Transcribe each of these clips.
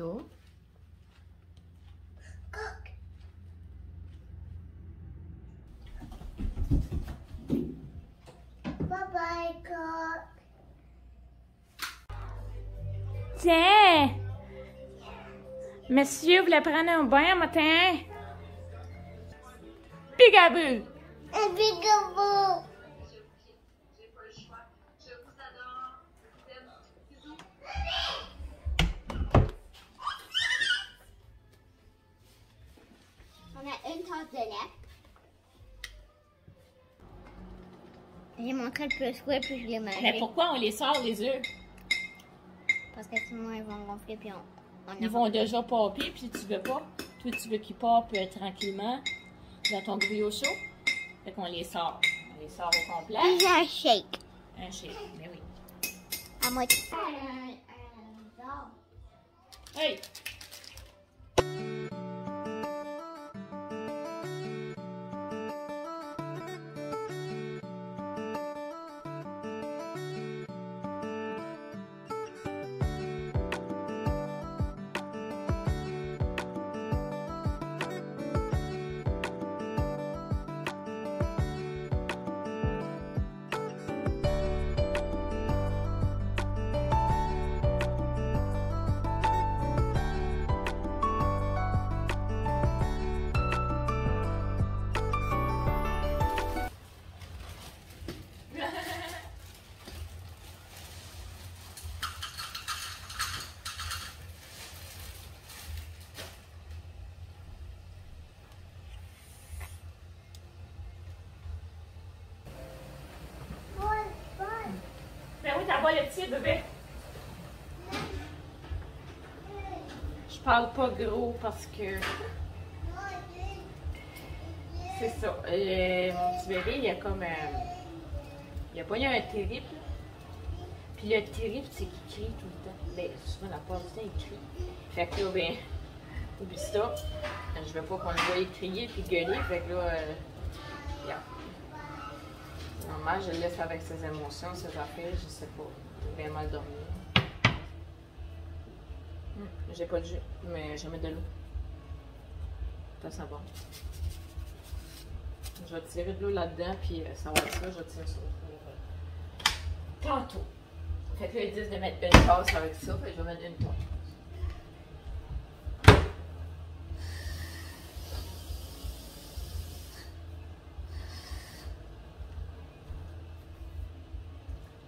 là. Coq. Bye bye, coq. Tiens! Monsieur voulait prendre un bain un matin. Peekaboo! Un peekaboo. On a une tasse de lait. J'ai montré le plus fouet, puis je l'ai mangé. Mais pourquoi on les sort, les œufs? Parce que sinon, ils vont gonfler, puis on Ils vont déjà popper, puis tu veux pas. Toi, tu veux qu'ils popent tranquillement dans ton gruyot chaud. Fait qu'on les sort. On les sort au complet. Puis j'ai un shake. Un shake, mais oui. À moitié. Hey! Ben oui, t'as pas le petit bébé. Je parle pas gros parce que c'est ça. Mon petit bébé, il a comme il a pas eu un terrible. Puis le terrible, c'est qu'il crie tout le temps. Ben, souvent la part du temps, il crie. Fait que là, ben, oublie ça. Je veux pas qu'on le voie crier puis gueuler. Fait que là, yeah. Normal, je le laisse avec ses émotions, ses affaires, je sais pas. J'ai bien mal dormi. J'ai pas de jus, mais je vais mettre de l'eau. Ça sent bon. Je vais tirer de l'eau là-dedans, puis ça va être ça, je tire ça. Tantôt. Fait que là, ils disent de mettre une tasse avec ça, fait que je vais mettre une tasse.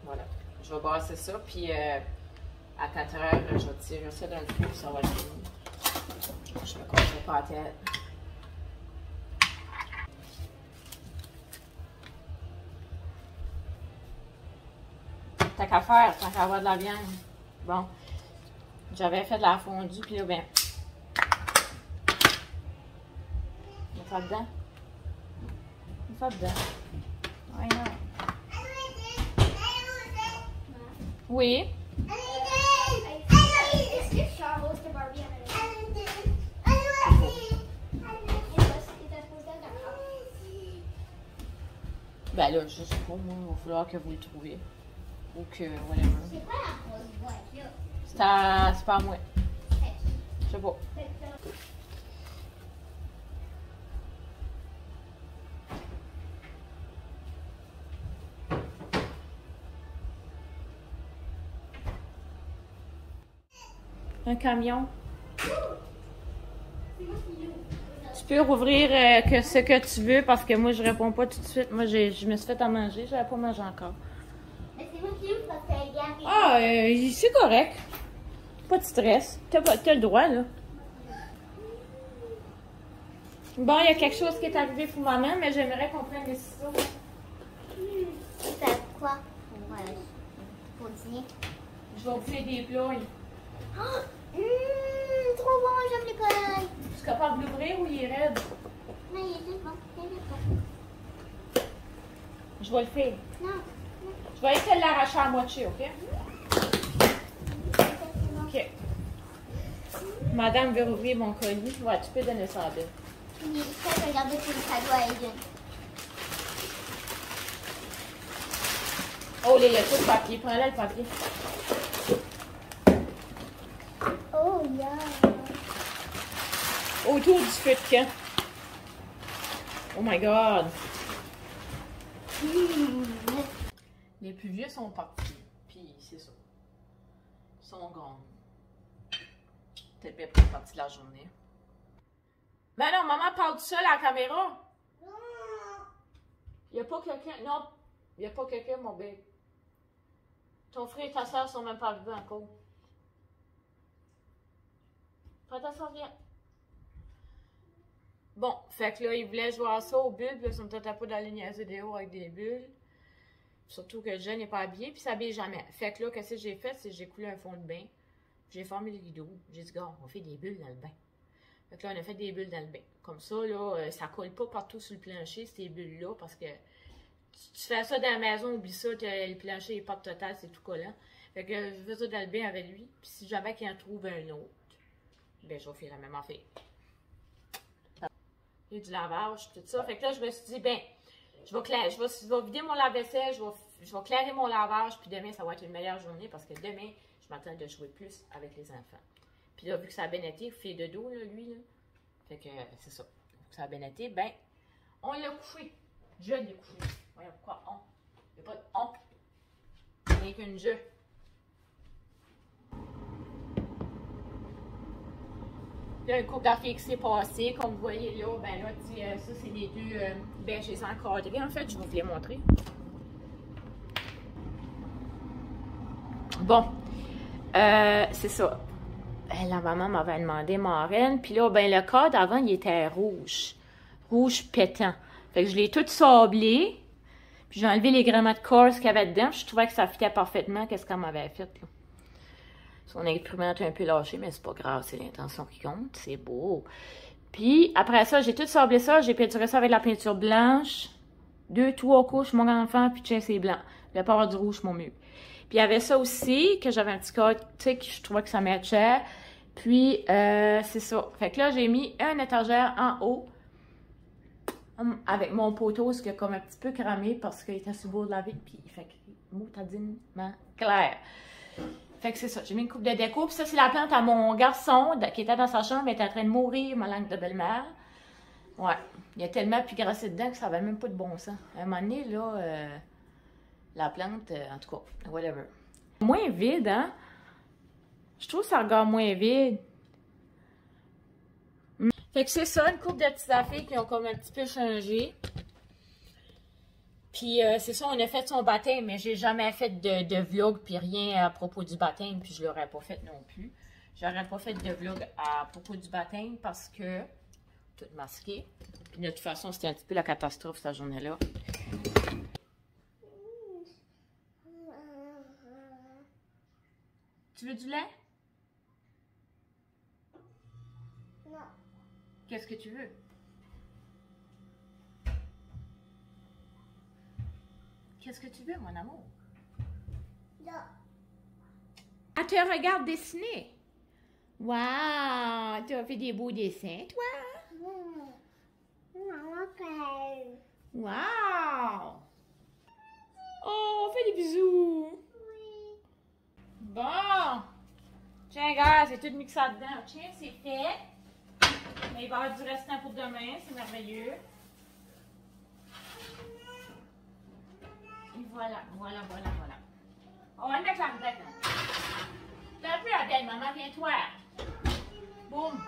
Voilà. Je vais brasser ça, puis à 4 heures, je vais tirer ça dans le four, ça va être fini. Je me concentre pas la tête. T'as qu'à faire, t'as qu'à avoir de la viande. Bon. J'avais fait de la fondue, puis là, ben. On fait dedans. On fait dedans. Ouais, non. Oui. Est-ce que Charles de Barbie Ben là, je sais pas, moi, il va falloir que vous le trouviez. Ou que, whatever. C'est quoi la grosse boîte là? C'est pas à moi. Je sais pas. Un camion. Tu peux rouvrir ce que tu veux parce que moi je réponds pas tout de suite. Moi je me suis fait à manger, j'avais pas mangé encore. Mais c'est moi qui l'ouvre parce qu'elle est garée. Ah, c'est correct. Pas de stress. T'as le droit là. Bon, il y a quelque chose qui est arrivé pour maman, mais j'aimerais qu'on prenne des ciseaux. C'est quoi? Pour dîner. Je vais vous faire des plats. Oh, trop bon, j'aime l'école. Tu es capable de l'ouvrir ou il est raide? Non, il est juste bon. Je vais le faire. Non. Je vais essayer de l'arracher à moitié, ok? Ok. Madame veut ouvrir mon colis. Ouais, tu peux donner ça à Bill. Il est prêt à regarder tous les cadeaux à Aiden. Oh, là, il y a tout le papier. Prends-le le papier. Oh, Oh, yeah. Autour du feu de camp. Oh my god. Les plus vieux sont partis. Puis c'est ça. Ils sont grands. Peut-être bien pour une partie de la journée. Ben non, maman parle tout seul à la caméra. Il n'y a pas quelqu'un. Non, il n'y a pas quelqu'un, mon bébé. Ton frère et ta soeur sont même pas arrivés encore. Prends ta serviette. Bon, fait que là, ils voulaient jouer à ça aux bulles. Puis là, ils sont peut-être pas dans les niaiser des hauts avec des bulles. Surtout que le jeune n'est pas habillé, puis il s'habille jamais. Fait que là, qu'est-ce que j'ai fait? C'est que j'ai coulé un fond de bain. J'ai formé le rideau. J'ai dit, gars, on fait des bulles dans le bain. Fait que là, on a fait des bulles dans le bain. Comme ça, là, ça colle pas partout sur le plancher, ces bulles-là, parce que tu fais ça dans la maison, oublie ça, le plancher est pas total, c'est tout collant. Fait que je fais ça dans le bain avec lui, puis si jamais qu'il en trouve un autre, ben je vais faire la même affaire. Il y a du lavage, tout ça. Fait que là, je me suis dit, ben, je vais vider mon lave-vaisselle, je vais clairer mon lavage, puis demain, ça va être une meilleure journée, parce que demain, je m'attends de jouer plus avec les enfants. Puis là, vu que ça a bien été, il fait de dos, là, lui, là. Fait que c'est ça. Vu que ça a bien été, ben, on l'a couché. Je l'ai couché. Voyons, pourquoi on? Il n'y a pas de on. Il n'y a qu'une je. Là, un couple d'affaires qui s'est passé, comme vous voyez là, ben là, ça c'est les deux, ben je les ai encadrés en fait, je vais vous les montrer. Bon, c'est ça. Ben, la maman m'avait demandé marraine, puis là, ben le cadre avant, il était rouge. Rouge pétant. Fait que je l'ai tout sablé, puis j'ai enlevé les grammaires de corse qu'il y avait dedans, je trouvais que ça fitait parfaitement qu'est-ce qu'elle m'avait fait, là. Son imprimante est un peu lâchée, mais c'est pas grave, c'est l'intention qui compte, c'est beau. Puis, après ça, j'ai tout sablé ça, j'ai peinturé ça avec la peinture blanche, 2-3 couches, mon enfant, puis tiens, c'est blanc. Le port du rouge, mon mieux. Puis, il y avait ça aussi, que j'avais un petit code, tu sais, que je trouvais que ça matchait. Puis, c'est ça. Fait que là, j'ai mis un étagère en haut, avec mon poteau, ce qui a comme un petit peu cramé, parce qu'il était sur le bord de la vitre, puis il fait moutadinement clair. Fait que c'est ça, j'ai mis une coupe de déco. Puis ça, c'est la plante à mon garçon qui était dans sa chambre, il était en train de mourir, ma langue de belle-mère. Ouais, il a tellement pu grasser dedans que ça n'avait même pas de bon sens. À un moment donné, là, la plante, en tout cas, whatever. Moins vide, hein? Je trouve que ça regarde moins vide. Fait que c'est ça, une couple de petites affaires qui ont comme un petit peu changé. Puis c'est ça, on a fait son baptême, mais j'ai jamais fait de vlog puis rien à propos du baptême, puis je l'aurais pas fait non plus. J'aurais pas fait de vlog à propos du baptême parce que tout masqué. Puis de toute façon, c'était un petit peu la catastrophe cette journée-là. Tu veux du lait? Non. Qu'est-ce que tu veux? Qu'est-ce que tu veux, mon amour? Non. Ah, tu regardes dessiner? Waouh! Tu as fait des beaux dessins, toi? Maman pleure. Waouh! Oh, fais des bisous! Oui. Bon! Tiens, gars, c'est tout mixé dedans. Tiens, c'est fait. Mais il va y avoir du restant pour demain, c'est merveilleux. Et voilà. On va le mettre là dedans. T'as un peu la belle, maman, viens-toi. Boum.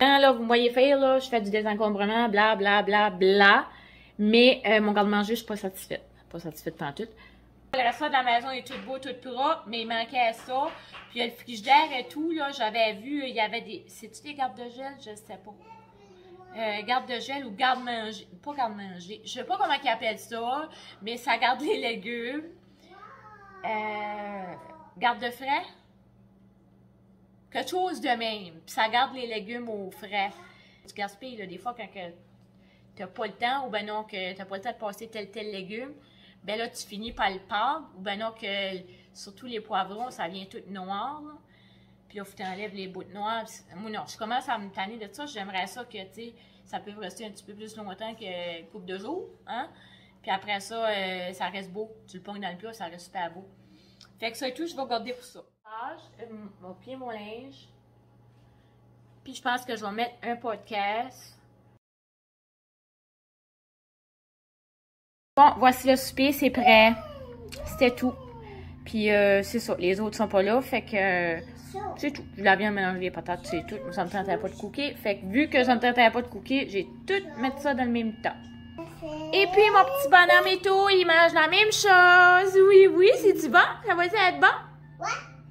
Là, vous me voyez faire, là, je fais du désencombrement, bla, bla, bla, bla. Mais mon garde-manger, je suis pas satisfaite. Pas satisfaite pantoute. Le reste de la maison est tout beau, tout propre, mais il manquait ça. Puis il y a le frigidaire et tout, là, j'avais vu, il y avait des... C'est-tu des gardes de gel? Je ne sais pas. Garde de gel ou garde-manger. Pas garde-manger. Je sais pas comment ils appellent ça, mais ça garde les légumes. Garde de frais. Quelque chose de même. Puis ça garde les légumes au frais. Tu gaspilles, là, des fois, quand tu n'as pas le temps, ou ben non, que tu n'as pas le temps de passer tel légume, ben là, tu finis par le perdre, ou ben non, que surtout les poivrons, ça vient tout noir, là. Puis là, faut t'enlèves les bouts noires. Moi, non, je commence à me tanner de ça. J'aimerais ça que, tu sais, ça peut rester un petit peu plus longtemps qu'une couple de jours, hein. Puis après ça, ça reste beau. Tu le pognes dans le plat, ça reste super beau. Fait que ça et tout, je vais garder pour ça. Mon pied, mon linge. Puis je pense que je vais mettre un podcast. Bon, voici le souper, c'est prêt. C'était tout. Puis c'est ça, les autres sont pas là, fait que c'est tout. Je voulais bien mélanger les patates, c'est tout. Ça me tentait pas de cookies. Fait que vu que ça me tentait pas de cookies, j'ai tout mettre ça dans le même temps. Et puis mon petit bonhomme et tout, il mange la même chose. Oui, c'est-tu bon? Ça va être bon?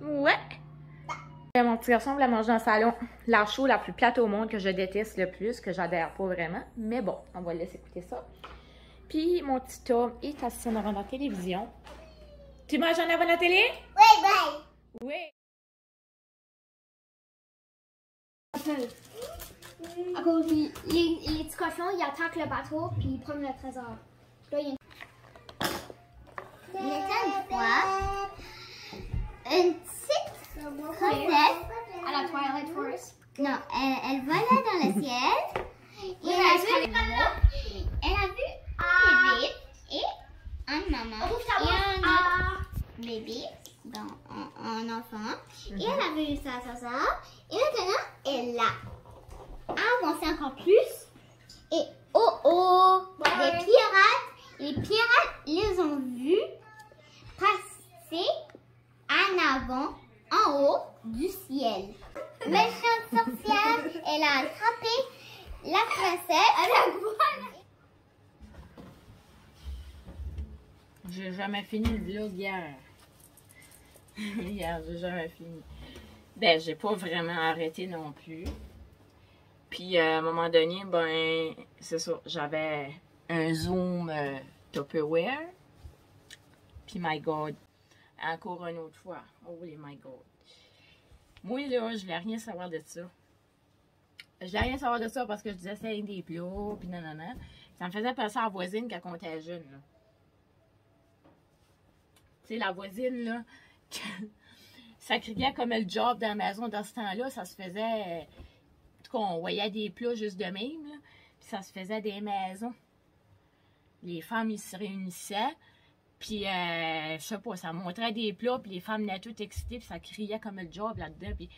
Ouais. Mon petit garçon voulait manger dans le salon. La show la plus plate au monde que je déteste le plus, que j'adhère pas vraiment. Mais bon, on va le laisser écouter ça. Puis mon petit Tom est assis en avant de la télévision. Tu manges en avant de la télé? Oui, bye. Oui. À cause les petits cochons, ils attaquent le bateau puis ils prennent le trésor. Là, il y a une fois, une petite princesse à la Twilight Forest. Non, elle volait dans le ciel. Et elle a vu un bébé et une maman et un autre bébé, un enfant. Et elle a vu ça. Et maintenant, elle l'a avancé encore plus. Et les pirates les ont vus passer en avant, en haut du ciel. Méchante sorcière, elle a attrapé la princesse. J'ai jamais fini le vlog hier. Hier, j'ai jamais fini. Ben, j'ai pas vraiment arrêté non plus. Puis, à un moment donné, ben, c'est ça, j'avais un Zoom Tupperware. Puis, my God, encore une autre fois. Holy my God. Moi, là, je voulais rien savoir de ça. Je voulais rien savoir de ça parce que je disais c'est des plats, puis nanana. Ça me faisait penser à la voisine quand on était jeune, là. Tu sais, la voisine, là, ça criait comme le job dans la maison dans ce temps-là. Ça se faisait... En tout cas, on voyait des plats juste de même, là. Puis ça se faisait des maisons. Les femmes, ils se réunissaient. Puis, je sais pas, ça montrait des plats. Puis les femmes étaient toutes excitées. Puis ça criait comme le job là-dedans. Puis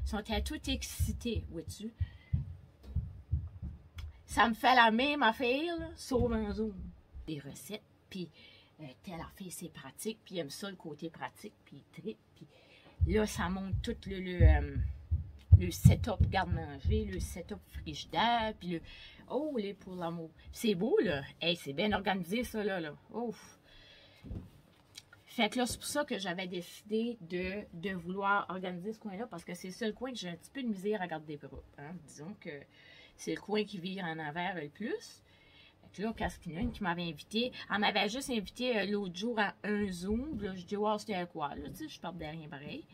ils sont toutes excitées, vois-tu. Ça me fait la même affaire, là, sauf en Zoom. Des recettes. Puis... telle affaire, c'est pratique, puis il aime ça, le côté pratique, puis il tripe, puis là, ça monte tout le setup garde-manger, le setup frigidaire, puis le... Oh, les pour l'amour. C'est beau, là. Hey, c'est bien organisé, ça, là. Ouf. Fait que là, c'est pour ça que j'avais décidé de vouloir organiser ce coin-là, parce que c'est le seul coin que j'ai un petit peu de misère à garder bras. Hein? Disons que c'est le coin qui vire en envers le plus. Là, quand il y en a une qui m'avait invité, elle m'avait juste invité l'autre jour à un Zoom. Là, je dis, wow, c'était quoi? Là, tu sais, je perdais rien pareil.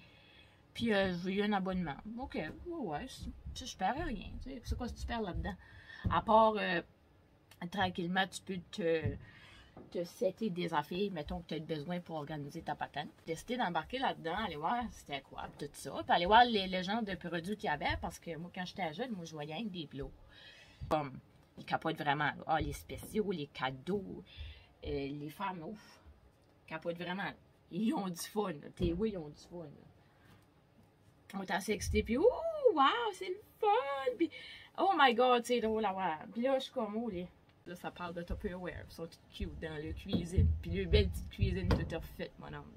Puis, j'ai eu un abonnement. OK, ouais, je perds rien. Tu sais, c'est quoi que tu perds là-dedans? À part, tranquillement, tu peux te setter des affaires, mettons que tu as besoin pour organiser ta patente. Décider d'embarquer là-dedans, aller voir c'était quoi, tout ça. Puis aller voir les genres de produits qu'il y avait, parce que moi, quand j'étais jeune, moi, je voyais rien que des plots. Comme... Ils capotent vraiment. Ah, les spéciaux, les cadeaux, les femmes, ouf, capotent vraiment. Ils ont du fun. Oui, ils ont du fun. On est assez excités, puis ouh, wow, c'est le fun. Puis, oh my God, c'est drôle à voir. Puis là, je suis comme, oh, là, ça parle de Tupperware. Ils sont toutes cute dans la cuisine. Puis le belle petite cuisine toute refaite, mon homme.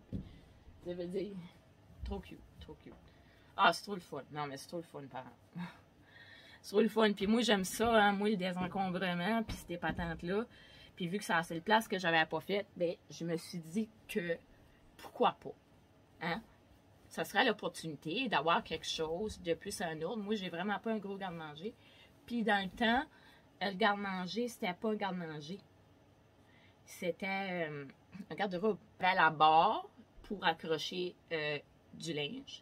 Ça veut dire, trop cute, trop cute. Ah, c'est trop le fun. Non, mais c'est trop le fun, parents. C'est trop le fun. Puis moi, j'aime ça, hein, moi, le désencombrement, puis ces patentes-là. Puis vu que c'est la seule place que j'avais pas faite, ben, je me suis dit que, pourquoi pas, hein? Ça serait l'opportunité d'avoir quelque chose de plus en ordre. Moi, j'ai vraiment pas un gros garde-manger. Puis dans le temps, le garde-manger, c'était pas un garde-manger. C'était un garde-robe à la barre pour accrocher du linge,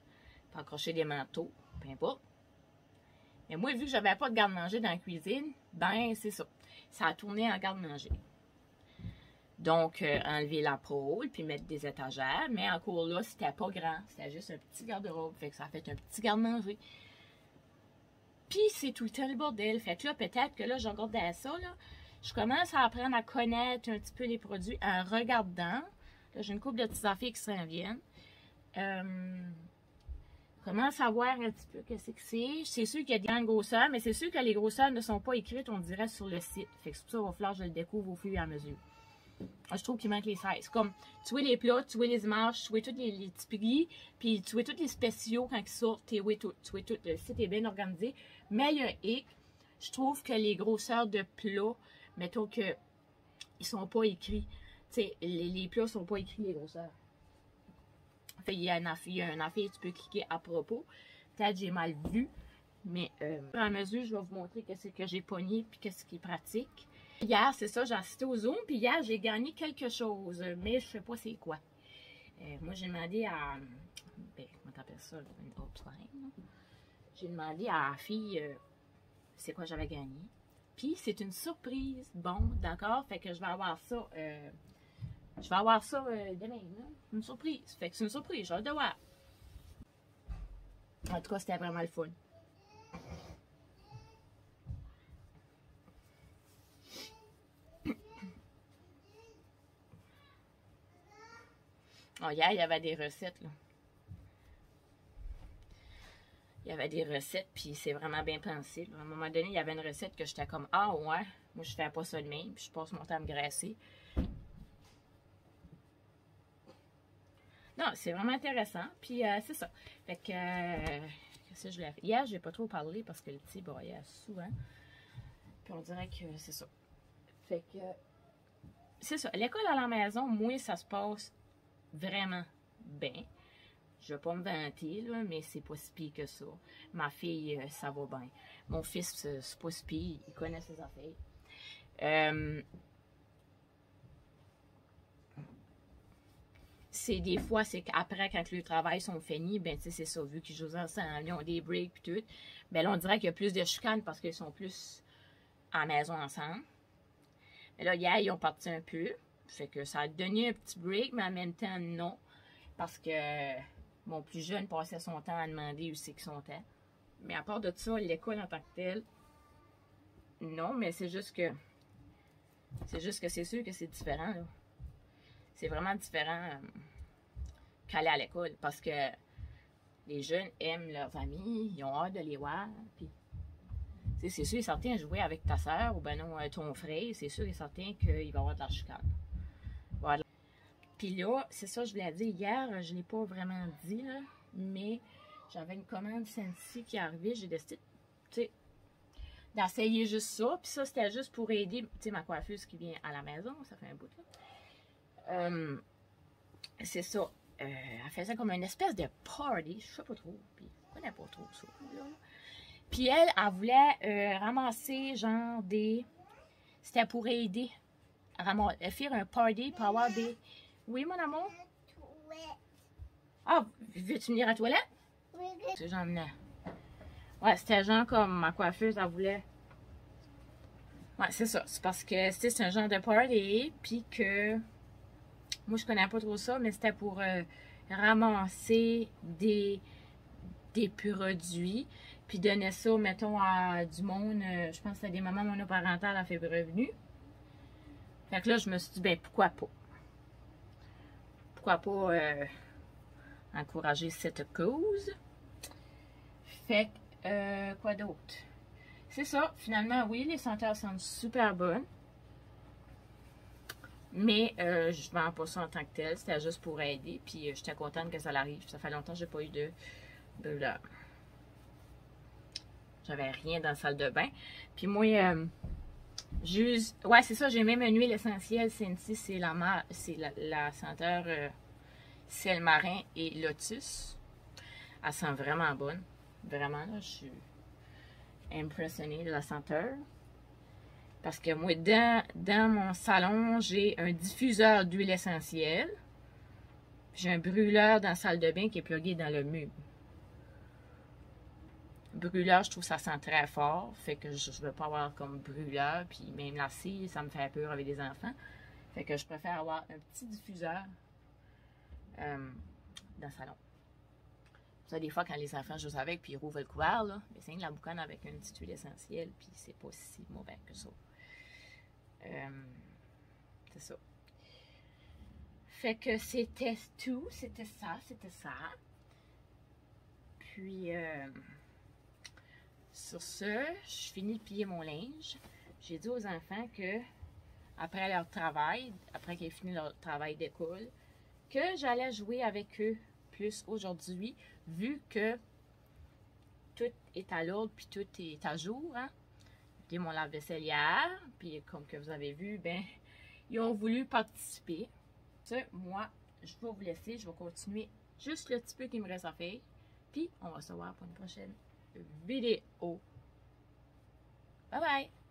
pour accrocher des manteaux, peu importe. Mais moi, vu que j'avais pas de garde-manger dans la cuisine, ben c'est ça. Ça a tourné en garde-manger. Donc, enlever la pôle, puis mettre des étagères. Mais encore là, c'était pas grand. C'était juste un petit garde-robe. Fait que ça a fait un petit garde-manger. Puis, c'est tout le temps le bordel. Fait que là, peut-être que là, je regardais ça, là. Je commence à apprendre à connaître un petit peu les produits en regardant. Là, j'ai une couple de petites affaires qui s'en viennent. Comment savoir un petit peu qu'est-ce que c'est? C'est sûr qu'il y a des grandes grosseurs, mais c'est sûr que les grosseurs ne sont pas écrites, on dirait, sur le site. Fait que c'est pour ça qu'il va falloir que je le découvre au fur et à mesure. Je trouve qu'il manque les sizes. Comme, tu vois les plats, tu vois les images, tu vois tous les petits prix, puis tu vois tous les spéciaux quand ils sortent, tu vois tout. Le site est bien organisé. Mais il y a un hic. Je trouve que les grosseurs de plats, mettons que ils sont pas écrits. Tu sais, les plats sont pas écrits, les grosseurs. Fait, il y a un affaire, tu peux cliquer à propos. Peut-être j'ai mal vu, mais à mesure, je vais vous montrer qu'est-ce que j'ai pogné puis qu'est-ce qui est pratique. Hier, c'est ça, j'ai assisté au Zoom, puis hier, j'ai gagné quelque chose, mais je sais pas c'est quoi. Moi, j'ai demandé à... Ben, comment t'appelles ça? Une hotline. J'ai demandé à la fille c'est quoi j'avais gagné. Puis, c'est une surprise. Bon, d'accord, fait que je vais avoir ça... demain, là. Une surprise. Fait que c'est une surprise, j'ai hâte de voir. En tout cas, c'était vraiment le fun. Oh, hier, il y avait des recettes, là. Il y avait des recettes, puis c'est vraiment bien pensé. À un moment donné, il y avait une recette que j'étais comme, ah ouais, moi je fais pas ça de même, puis je passe mon temps à me graisser. Non, c'est vraiment intéressant, puis c'est ça. Fait que, qu'est-ce que je voulais faire? Hier, j'ai pas trop parlé parce que le petit broyait souvent. Puis on dirait que c'est ça. Fait que, c'est ça. L'école à la maison, moi, ça se passe vraiment bien. Je vais pas me vanter, là, mais c'est pas si pire que ça. Ma fille, ça va bien. Mon fils, c'est pas si pire. Il connaît ses affaires. C'est des fois, c'est qu'après, quand le travail sont finis, ben, tu sais, c'est ça, vu qu'ils jouent ensemble, ils ont des breaks et tout. Ben là, on dirait qu'il y a plus de chicanes parce qu'ils sont plus à la maison ensemble. Mais là, hier, ils ont parti un peu. Fait que ça a donné un petit break, mais en même temps, non. Parce que mon plus jeune passait son temps à demander où c'est qu'ils sont. Mais à part de ça, l'école en tant que telle, non, mais c'est juste que c'est sûr que c'est différent, là. C'est vraiment différent qu'aller à l'école parce que les jeunes aiment leurs amis, ils ont hâte de les voir. Puis, c'est sûr et certain, jouer avec ta soeur ou ben non, ton frère, c'est sûr et certain qu'il va y avoir de la chicane. Voilà. Puis là, c'est ça, je voulais dire hier, je ne l'ai pas vraiment dit, là, mais j'avais une commande Scentsy qui est arrivée, j'ai décidé, tu sais, d'essayer juste ça. Puis ça, c'était juste pour aider, tu sais, ma coiffeuse qui vient à la maison, ça fait un bout, là. C'est ça. Elle faisait comme une espèce de party, je sais pas trop, puis je connais pas trop ça, là. Puis elle voulait ramasser genre des... C'était pour aider à faire un party pour avoir des... Oui, mon amour? Ah, veux-tu venir à la toilette? Oui. C'est genre... Ouais, c'était genre comme ma coiffeuse, elle voulait... Ouais, c'est ça. C'est parce que c'est un genre de party, puis que... Moi, je connais pas trop ça, mais c'était pour ramasser des produits, puis donner ça, mettons, à du monde, je pense que c'était des mamans monoparentales à faible revenu. Fait que là, je me suis dit, ben, pourquoi pas? Pourquoi pas encourager cette cause? Fait que, quoi d'autre? C'est ça, finalement, oui, les senteurs sont super bonnes. Mais je ne vends pas ça en tant que tel, c'était juste pour aider. Puis j'étais contente que ça l'arrive. Ça fait longtemps que j'ai pas eu de brûleur. J'avais rien dans la salle de bain. Puis moi, juste... Ouais, c'est ça, j'ai même une huile essentielle. Scentsy, c'est la senteur sel marin et lotus. Elle sent vraiment bonne. Vraiment, là, je suis impressionnée de la senteur. Parce que moi, dans mon salon, j'ai un diffuseur d'huile essentielle. J'ai un brûleur dans la salle de bain qui est plugué dans le mur. Brûleur, je trouve que ça sent très fort. Fait que je ne veux pas avoir comme brûleur. Puis même la scie, ça me fait peur avec des enfants. Fait que je préfère avoir un petit diffuseur dans le salon. Ça, des fois, quand les enfants jouent avec, puis ils rouvrent le couvert, là, c'est de la boucane avec une petite huile essentielle, puis c'est pas si mauvais que ça. C'est ça. Fait que c'était tout. C'était ça. Puis, sur ce, je finis de plier mon linge. J'ai dit aux enfants que, après leur travail, après qu'ils aient fini leur travail d'école, que j'allais jouer avec eux plus aujourd'hui, vu que tout est à l'ordre, puis tout est à jour, hein. J'ai mon lave-vaisselle hier, puis comme que vous avez vu, ben, ils ont voulu participer. Ça, moi, je vais vous laisser, je vais continuer juste le petit peu qui me reste à faire, puis on va se voir pour une prochaine vidéo. Bye bye!